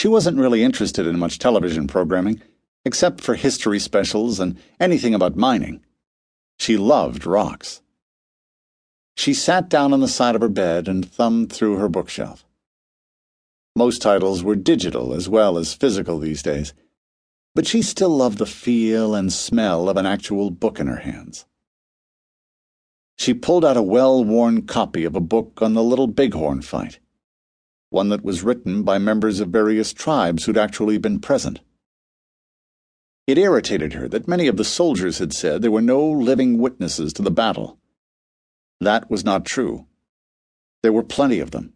She wasn't really interested in much television programming, except for history specials and anything about mining. She loved rocks. She sat down on the side of her bed and thumbed through her bookshelf. Most titles were digital as well as physical these days, but she still loved the feel and smell of an actual book in her hands. She pulled out a well-worn copy of a book on the Little Bighorn fight, one that was written by members of various tribes who'd actually been present. It irritated her that many of the soldiers had said there were no living witnesses to the battle. That was not true. There were plenty of them.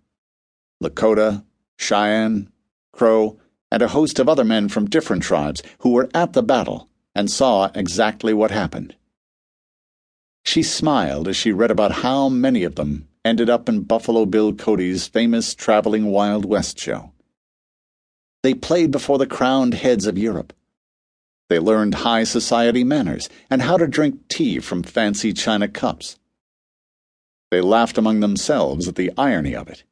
Lakota, Cheyenne, Crow, and a host of other men from different tribes who were at the battle and saw exactly what happened. She smiled as she read about how many of them ended up in Buffalo Bill Cody's famous traveling Wild West show. They played before the crowned heads of Europe. They learned high society manners and how to drink tea from fancy china cups. They laughed among themselves at the irony of it.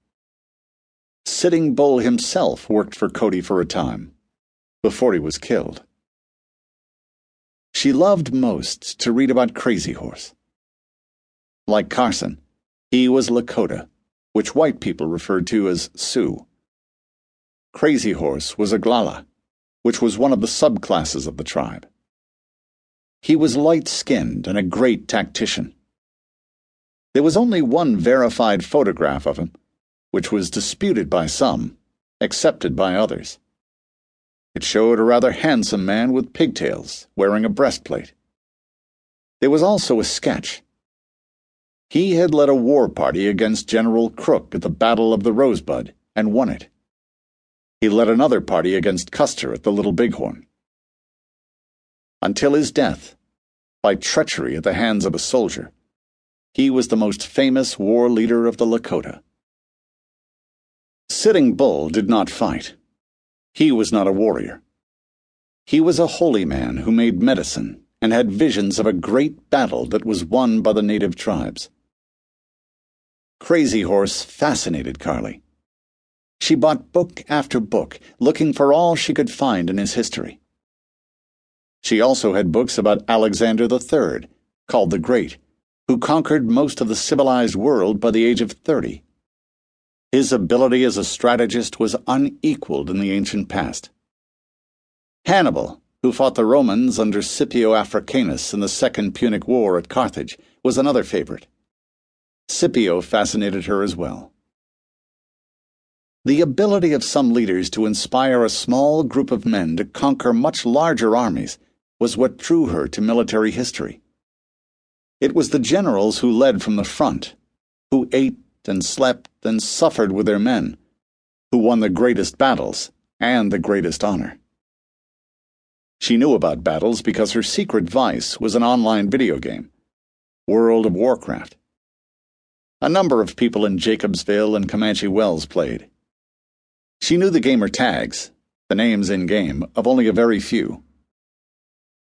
Sitting Bull himself worked for Cody for a time, before he was killed. She loved most to read about Crazy Horse. Like Carson, he was Lakota, which white people referred to as Sioux. Crazy Horse was Oglala, which was one of the subclasses of the tribe. He was light-skinned and a great tactician. There was only one verified photograph of him, which was disputed by some, accepted by others. It showed a rather handsome man with pigtails, wearing a breastplate. There was also a sketch. He had led a war party against General Crook at the Battle of the Rosebud and won it. He led another party against Custer at the Little Bighorn. Until his death, by treachery at the hands of a soldier, he was the most famous war leader of the Lakota. Sitting Bull did not fight. He was not a warrior. He was a holy man who made medicine and had visions of a great battle that was won by the native tribes. Crazy Horse fascinated Carlie. She bought book after book, looking for all she could find in his history. She also had books about Alexander III, called the Great, who conquered most of the civilized world by the age of 30. His ability as a strategist was unequaled in the ancient past. Hannibal, who fought the Romans under Scipio Africanus in the Second Punic War at Carthage, was another favorite. Scipio fascinated her as well. The ability of some leaders to inspire a small group of men to conquer much larger armies was what drew her to military history. It was the generals who led from the front, who ate and slept and suffered with their men, who won the greatest battles and the greatest honor. She knew about battles because her secret vice was an online video game, World of Warcraft. A number of people in Jacobsville and Comanche Wells played. She knew the gamer tags, the names in-game, of only a very few.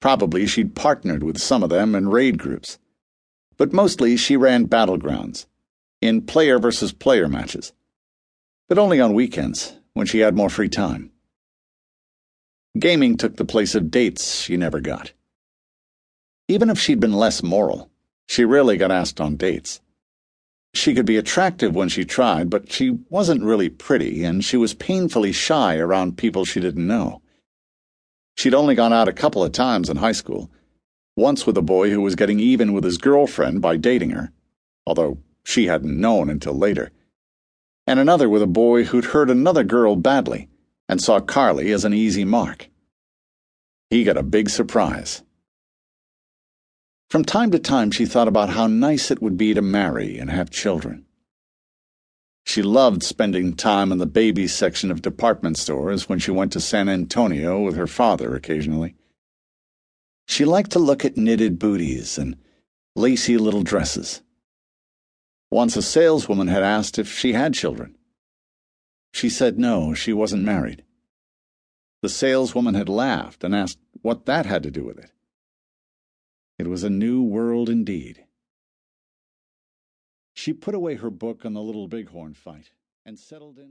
Probably she'd partnered with some of them in raid groups, but mostly she ran battlegrounds, in player-versus-player matches, but only on weekends, when she had more free time. Gaming took the place of dates she never got. Even if she'd been less moral, she rarely got asked on dates. She could be attractive when she tried, but she wasn't really pretty, and she was painfully shy around people she didn't know. She'd only gone out a couple of times in high school, once with a boy who was getting even with his girlfriend by dating her, although she hadn't known until later, and another with a boy who'd hurt another girl badly and saw Carlie as an easy mark. He got a big surprise. From time to time she thought about how nice it would be to marry and have children. She loved spending time in the baby section of department stores when she went to San Antonio with her father occasionally. She liked to look at knitted booties and lacy little dresses. Once a saleswoman had asked if she had children. She said no, she wasn't married. The saleswoman had laughed and asked what that had to do with it. It was a new world indeed. She put away her book on the Little Bighorn fight and settled in.